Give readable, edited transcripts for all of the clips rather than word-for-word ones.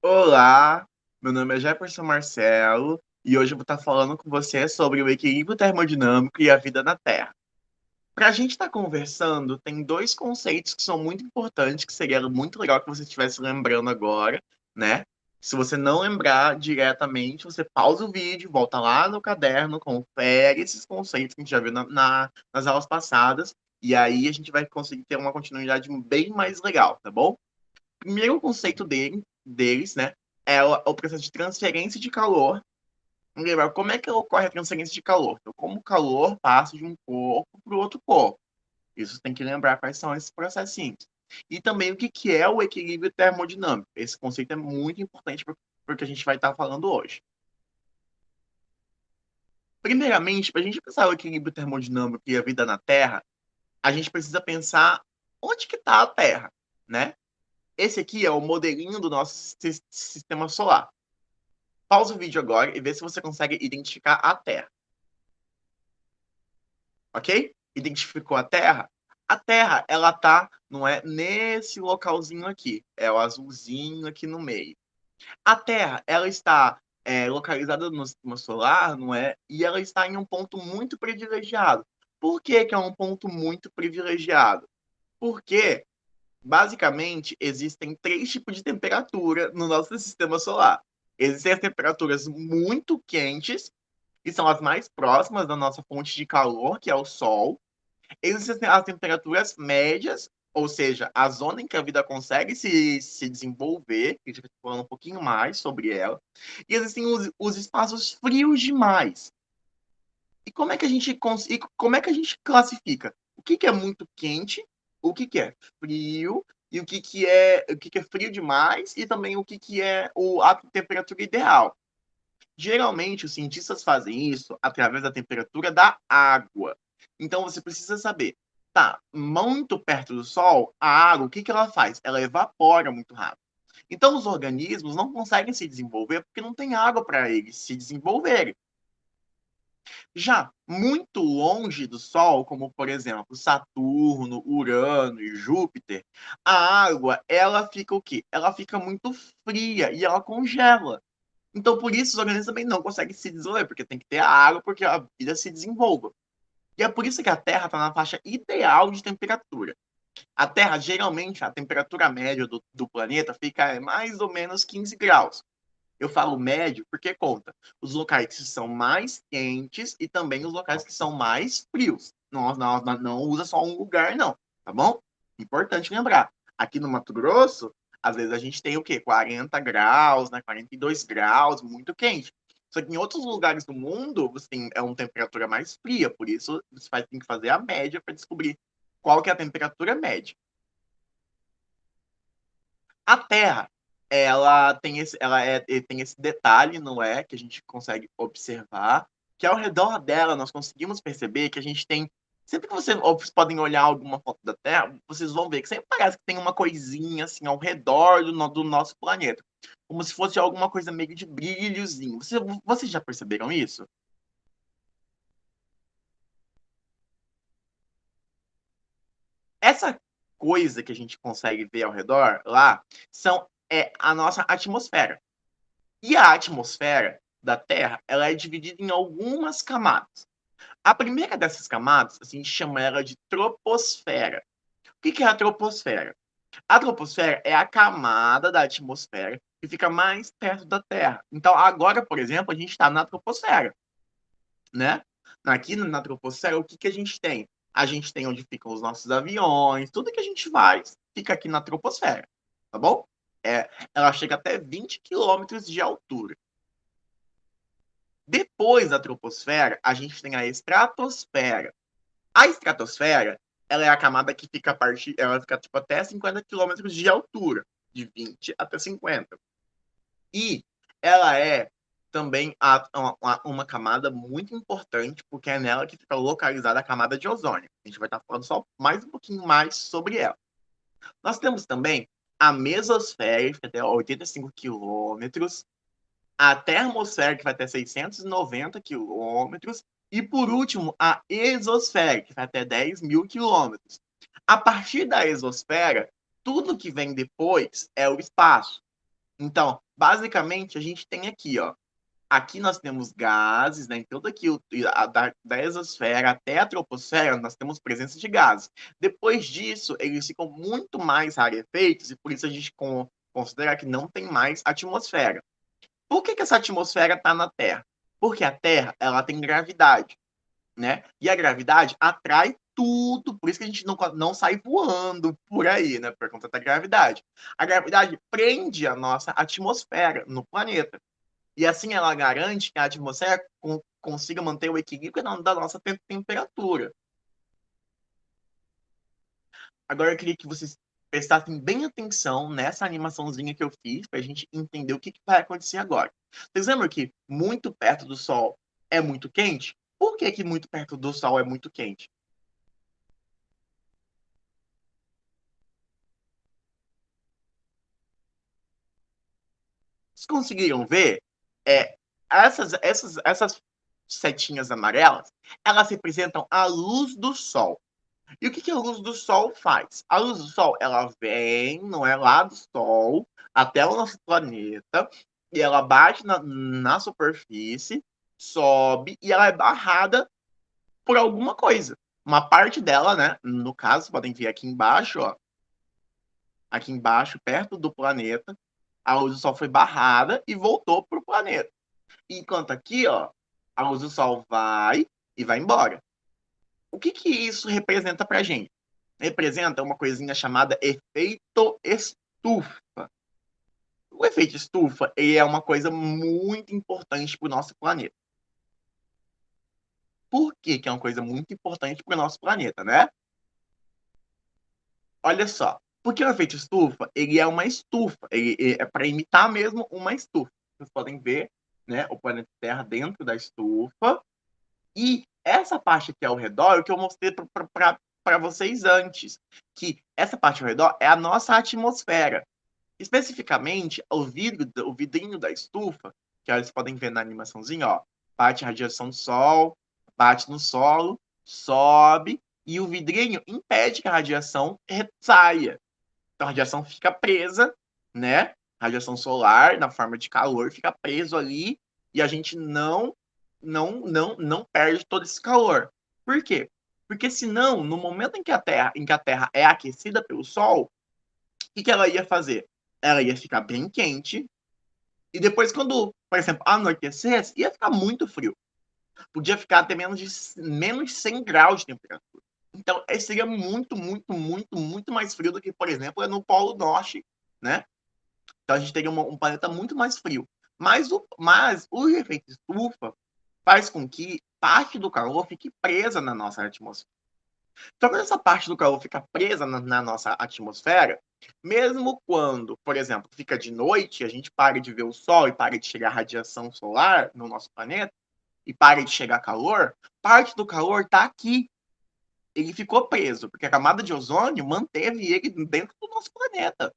Olá, meu nome é Jefferson Marcelo e hoje eu vou estar falando com você sobre o equilíbrio termodinâmico e a vida na Terra. Para a gente estar conversando, tem dois conceitos que são muito importantes, que seria muito legal que você estivesse lembrando agora, né? Se você não lembrar diretamente, você pausa o vídeo, volta lá no caderno, confere esses conceitos que a gente já viu nas aulas passadas, e aí a gente vai conseguir ter uma continuidade bem mais legal, tá bom? Primeiro conceito deles, né, é o processo de transferência de calor. Lembrar como é que ocorre a transferência de calor? Então, como o calor passa de um corpo para o outro corpo. Isso tem que lembrar quais são esses processinhos. E também o que, que é o equilíbrio termodinâmico. Esse conceito é muito importante para o que a gente vai estar falando hoje. Primeiramente, para a gente pensar o equilíbrio termodinâmico e a vida na Terra, a gente precisa pensar onde que está a Terra, né? Esse aqui é o modelinho do nosso sistema solar. Pausa o vídeo agora e vê se você consegue identificar a Terra, ok? Identificou a Terra? A Terra, ela tá, não é, nesse localzinho aqui, é o azulzinho aqui no meio. A Terra, ela está localizada no sistema solar, não é? E ela está em um ponto muito privilegiado. Por que que é um ponto muito privilegiado? Porque, basicamente, existem três tipos de temperatura no nosso sistema solar. Existem as temperaturas muito quentes, que são as mais próximas da nossa fonte de calor, que é o Sol. Existem as temperaturas médias, ou seja, a zona em que a vida consegue se desenvolver, que a gente vai falando um pouquinho mais sobre ela. E existem os espaços frios demais. E como é que a gente classifica? O que, que é muito quente, o que, que é frio, e o que é frio demais, e também o que, que é a temperatura ideal. Geralmente, os cientistas fazem isso através da temperatura da água. Então, você precisa saber, tá, muito perto do Sol, a água, o que, que ela faz? Ela evapora muito rápido. Então, os organismos não conseguem se desenvolver porque não tem água para eles se desenvolverem. Já muito longe do Sol, como por exemplo Saturno, Urano e Júpiter, a água ela fica o quê? Ela fica muito fria e ela congela. Então, por isso, os organismos também não conseguem se desenvolver, porque tem que ter a água porque a vida se desenvolva. E é por isso que a Terra está na faixa ideal de temperatura. A Terra, geralmente, a temperatura média do planeta fica mais ou menos 15 graus. Eu falo médio porque conta os locais que são mais quentes e também os locais que são mais frios. Não usa só um lugar, não, tá bom? Importante lembrar. Aqui no Mato Grosso, às vezes a gente tem o quê? 40 graus, né? 42 graus, muito quente. Só que em outros lugares do mundo, você tem uma temperatura mais fria, por isso tem que fazer a média para descobrir qual que é a temperatura média. A Terra, tem esse detalhe, não é, que a gente consegue observar, que ao redor dela nós conseguimos perceber que a gente tem, sempre que vocês podem olhar alguma foto da Terra, vocês vão ver que sempre parece que tem uma coisinha assim ao redor do nosso planeta, como se fosse alguma coisa meio de brilhozinho. Vocês já perceberam isso? Essa coisa que a gente consegue ver ao redor lá é a nossa atmosfera. E a atmosfera da Terra, ela é dividida em algumas camadas. A primeira dessas camadas, a gente chama ela de troposfera. O que é a troposfera? A troposfera é a camada da atmosfera que fica mais perto da Terra. Então, agora, por exemplo, a gente está na troposfera, né? Aqui na troposfera, o que, que a gente tem? A gente tem onde ficam os nossos aviões, tudo que a gente faz fica aqui na troposfera, tá bom? Ela chega até 20 quilômetros de altura. Depois da troposfera, a gente tem a estratosfera. A estratosfera, ela é a camada que fica ela fica tipo até 50 quilômetros de altura, de 20 até 50. E ela é também uma camada muito importante, porque é nela que fica localizada a camada de ozônio. A gente vai estar falando só mais um pouquinho mais sobre ela. Nós temos também a mesosfera, que fica até 85 quilômetros, a termosfera, que vai até 690 quilômetros, e por último, a exosfera, que vai até 10 mil quilômetros. A partir da exosfera, tudo que vem depois é o espaço. Então, basicamente, a gente tem aqui, ó. Aqui nós temos gases, né? Então, daqui da exosfera até a troposfera, nós temos presença de gases. Depois disso, eles ficam muito mais rarefeitos e por isso a gente considera que não tem mais atmosfera. Por que essa atmosfera está na Terra? Porque a Terra ela tem gravidade, né? E a gravidade atrai tudo, por isso que a gente não sai voando por aí, né? Por conta da gravidade. A gravidade prende a nossa atmosfera no planeta. E assim ela garante que a atmosfera consiga manter o equilíbrio da nossa temperatura. Agora eu queria que vocês prestassem bem atenção nessa animaçãozinha que eu fiz para a gente entender o que vai acontecer agora. Vocês lembram que muito perto do Sol é muito quente? Por que muito perto do Sol é muito quente? Vocês conseguiram ver? É, essas setinhas amarelas, elas representam a luz do Sol. E o que a luz do Sol faz? A luz do Sol, ela vem, não é lá do Sol, até o nosso planeta, e ela bate na superfície, sobe, e ela é barrada por alguma coisa. Uma parte dela, né? No caso, podem ver aqui embaixo, ó. Aqui embaixo, perto do planeta, a luz do Sol foi barrada e voltou para o planeta. Enquanto aqui, ó, a luz do Sol vai e vai embora. O que isso representa para a gente? Representa uma coisinha chamada efeito estufa. O efeito estufa ele é uma coisa muito importante para o nosso planeta. Por que é uma coisa muito importante para o nosso planeta, né? Olha só, porque o efeito estufa, ele é uma estufa, ele é para imitar mesmo uma estufa. Vocês podem ver, né, o planeta Terra dentro da estufa. E essa parte aqui ao redor, é o que eu mostrei para vocês antes, que essa parte ao redor é a nossa atmosfera. Especificamente, o vidrinho da estufa, que vocês podem ver na animaçãozinha, ó, bate a radiação do sol, bate no solo, sobe, e o vidrinho impede que a radiação saia. Então a radiação fica presa, né? A radiação solar, na forma de calor, fica preso ali e a gente não perde todo esse calor. Por quê? Porque senão, no momento em que a Terra é aquecida pelo Sol, que ela ia fazer? Ela ia ficar bem quente e depois, quando, por exemplo, anoitecesse, ia ficar muito frio. Podia ficar até menos 100 graus de temperatura. Então, seria muito, muito, muito, muito mais frio do que, por exemplo, no Polo Norte, né? Então, a gente teria um planeta muito mais frio. Mas o efeito estufa faz com que parte do calor fique presa na nossa atmosfera. Então, quando essa parte do calor fica presa na nossa atmosfera, mesmo quando, por exemplo, fica de noite, a gente para de ver o sol e para de chegar radiação solar no nosso planeta, e para de chegar calor, parte do calor está aqui. Ele ficou preso, porque a camada de ozônio manteve ele dentro do nosso planeta.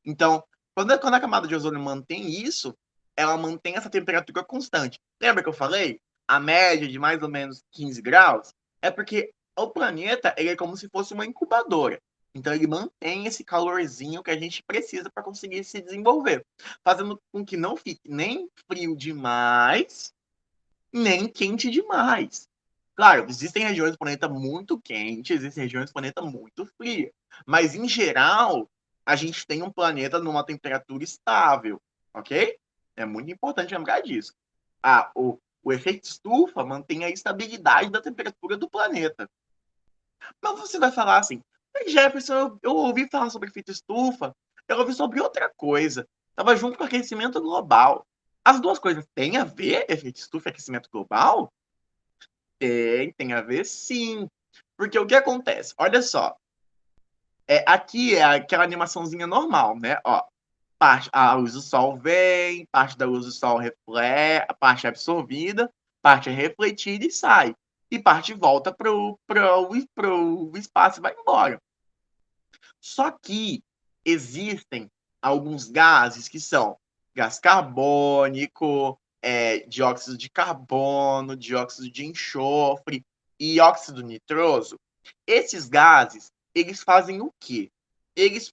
Então, quando a camada de ozônio mantém isso, ela mantém essa temperatura constante. Lembra que eu falei? A média de mais ou menos 15 graus é porque o planeta ele é como se fosse uma incubadora. Então, ele mantém esse calorzinho que a gente precisa para conseguir se desenvolver, fazendo com que não fique nem frio demais, nem quente demais. Claro, existem regiões do planeta muito quentes, existem regiões do planeta muito frias. Mas, em geral, a gente tem um planeta numa temperatura estável, ok? É muito importante lembrar disso. O efeito estufa mantém a estabilidade da temperatura do planeta. Mas você vai falar assim, Jefferson, eu ouvi falar sobre efeito estufa, eu ouvi sobre outra coisa. Estava junto com o aquecimento global. As duas coisas têm a ver, efeito estufa e aquecimento global? Tem a ver sim. Porque o que acontece? Olha só. Aqui é aquela animaçãozinha normal, né? Ó, a luz do sol vem, parte da luz do sol reflete, a parte é absorvida, parte é refletida e sai. E parte volta pro espaço e vai embora. Só que existem alguns gases que são gás carbônico, dióxido de carbono, dióxido de enxofre e óxido nitroso. Esses gases, eles fazem o quê? Eles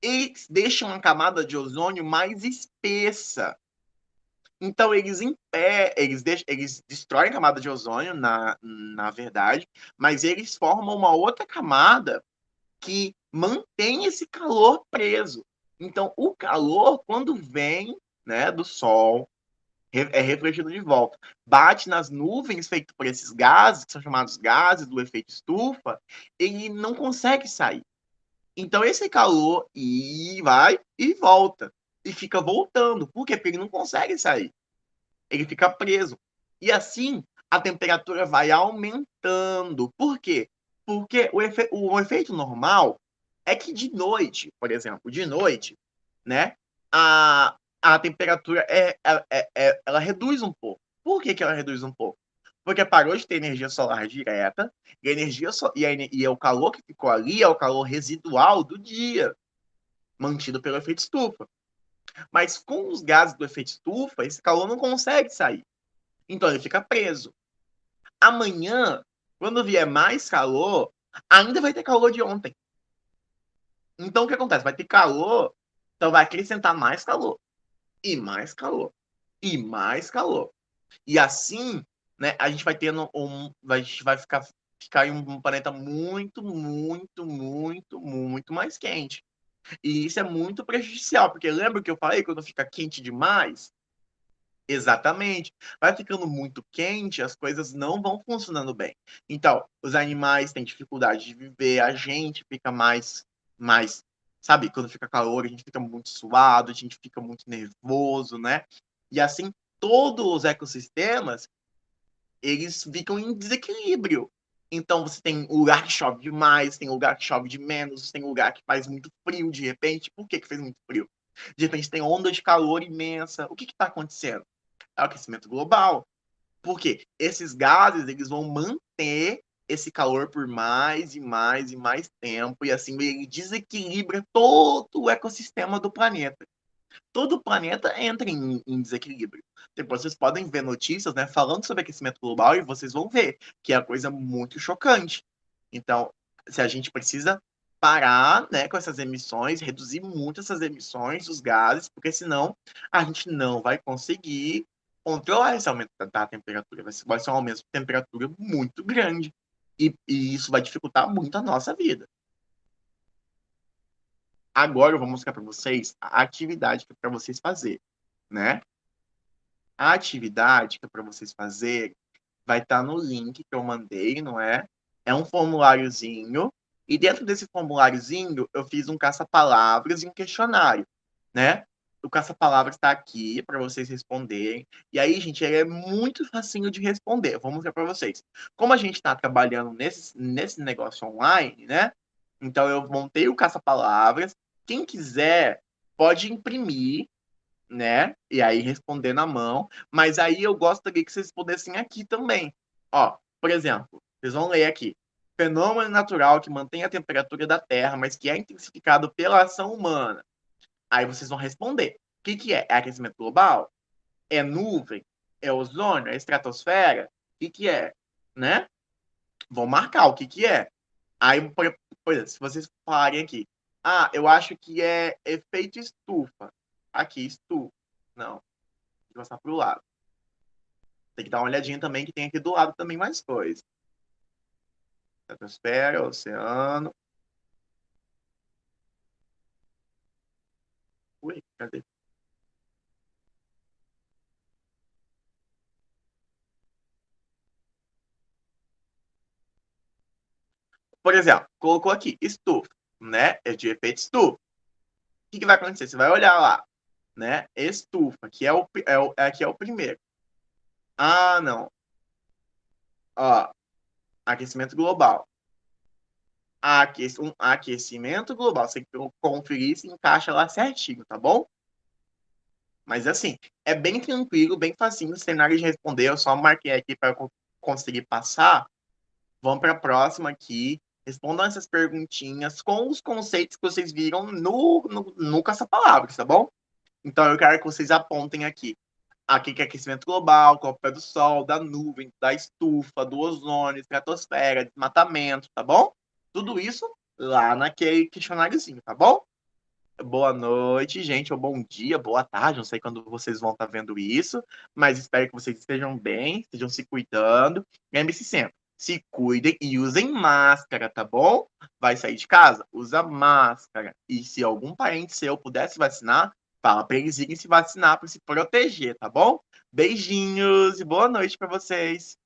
eles deixam a camada de ozônio mais espessa. Então, eles destroem a camada de ozônio, na verdade, mas eles formam uma outra camada que mantém esse calor preso. Então, o calor, quando vem, né, do Sol, é refletido de volta, bate nas nuvens feitas por esses gases, que são chamados gases do efeito estufa, ele não consegue sair. Então, esse calor vai e volta. E fica voltando. Por quê? Porque ele não consegue sair. Ele fica preso. E assim, a temperatura vai aumentando. Por quê? Porque o efeito normal é que de noite, por exemplo, de noite, né, a temperatura ela reduz um pouco. Por que ela reduz um pouco? Porque parou de ter energia solar direta, e a energia e o calor que ficou ali é o calor residual do dia, mantido pelo efeito estufa. Mas com os gases do efeito estufa, esse calor não consegue sair. Então ele fica preso. Amanhã, quando vier mais calor, ainda vai ter calor de ontem. Então o que acontece? Vai ter calor, então vai acrescentar mais calor, e mais calor, e mais calor. E assim, né, a gente vai tendo a gente vai ficar em um planeta muito, muito, muito, muito mais quente. E isso é muito prejudicial, porque lembra que eu falei quando fica quente demais? Exatamente. Vai ficando muito quente, as coisas não vão funcionando bem. Então, os animais têm dificuldade de viver, a gente fica mais, sabe, quando fica calor, a gente fica muito suado, a gente fica muito nervoso, né? E assim, todos os ecossistemas, eles ficam em desequilíbrio. Então, você tem lugar que chove demais, tem lugar que chove de menos, tem lugar que faz muito frio de repente. Por que que fez muito frio? De repente tem onda de calor imensa. O que está acontecendo? É o aquecimento global. Porque esses gases eles vão manter esse calor por mais e mais e mais tempo, e assim ele desequilibra todo o ecossistema do planeta. Todo o planeta entra em desequilíbrio. Depois vocês podem ver notícias, né, falando sobre aquecimento global e vocês vão ver que é uma coisa muito chocante. Então, se a gente precisa parar, né, com essas emissões, reduzir muito essas emissões dos gases, porque senão a gente não vai conseguir controlar esse aumento da temperatura. Vai ser um aumento de temperatura muito grande. E isso vai dificultar muito a nossa vida. Agora eu vou mostrar para vocês a atividade que é para vocês fazerem, né? A atividade que é para vocês fazerem vai estar no link que eu mandei, não é? É um formuláriozinho, e dentro desse formuláriozinho eu fiz um caça-palavras e um questionário, né? O caça-palavras está aqui para vocês responderem. E aí, gente, ele é muito facinho de responder. Vou mostrar para vocês. Como a gente está trabalhando nesse negócio online, né? Então eu montei o caça-palavras. Quem quiser pode imprimir, né? E aí responder na mão. Mas aí eu gostaria que vocês respondessem aqui também. Ó, por exemplo, vocês vão ler aqui. Fenômeno natural que mantém a temperatura da Terra, mas que é intensificado pela ação humana. Aí vocês vão responder. O que, que é? É aquecimento global? É nuvem? É ozônio? É estratosfera? O que, que é? Né? Vão marcar o que, que é. Aí, por exemplo, se vocês falarem aqui, eu acho que é efeito estufa. Aqui, estufa. Não, tem que passar para o lado. Tem que dar uma olhadinha também, que tem aqui do lado também mais coisa. Estratosfera, oceano. Ui, cadê? Por exemplo, colocou aqui, estufa, né? É de efeito estufa. O que, que vai acontecer? Você vai olhar lá, né? Estufa, que aqui é o primeiro. Ah, não. Ó, aquecimento global. Um aquecimento global. Você tem que conferir se encaixa lá certinho, tá bom? Mas assim, é bem tranquilo, bem facinho. Se terminar de responder, eu só marquei aqui para conseguir passar. Vamos para a próxima aqui. Respondam essas perguntinhas com os conceitos que vocês viram no caça-palavras, tá bom? Então eu quero que vocês apontem aqui. Aqui que é aquecimento global, qual é o pé do sol, da nuvem, da estufa, do ozônio, estratosfera, desmatamento, tá bom? Tudo isso lá naquele questionáriozinho, tá bom? Boa noite, gente, ou bom dia, boa tarde, não sei quando vocês vão estar vendo isso, mas espero que vocês estejam bem, estejam se cuidando. Lembre-se sempre, se cuidem e usem máscara, tá bom? Vai sair de casa? Usa máscara. E se algum parente seu pudesse vacinar, fala para eles irem se vacinar para se proteger, tá bom? Beijinhos e boa noite para vocês.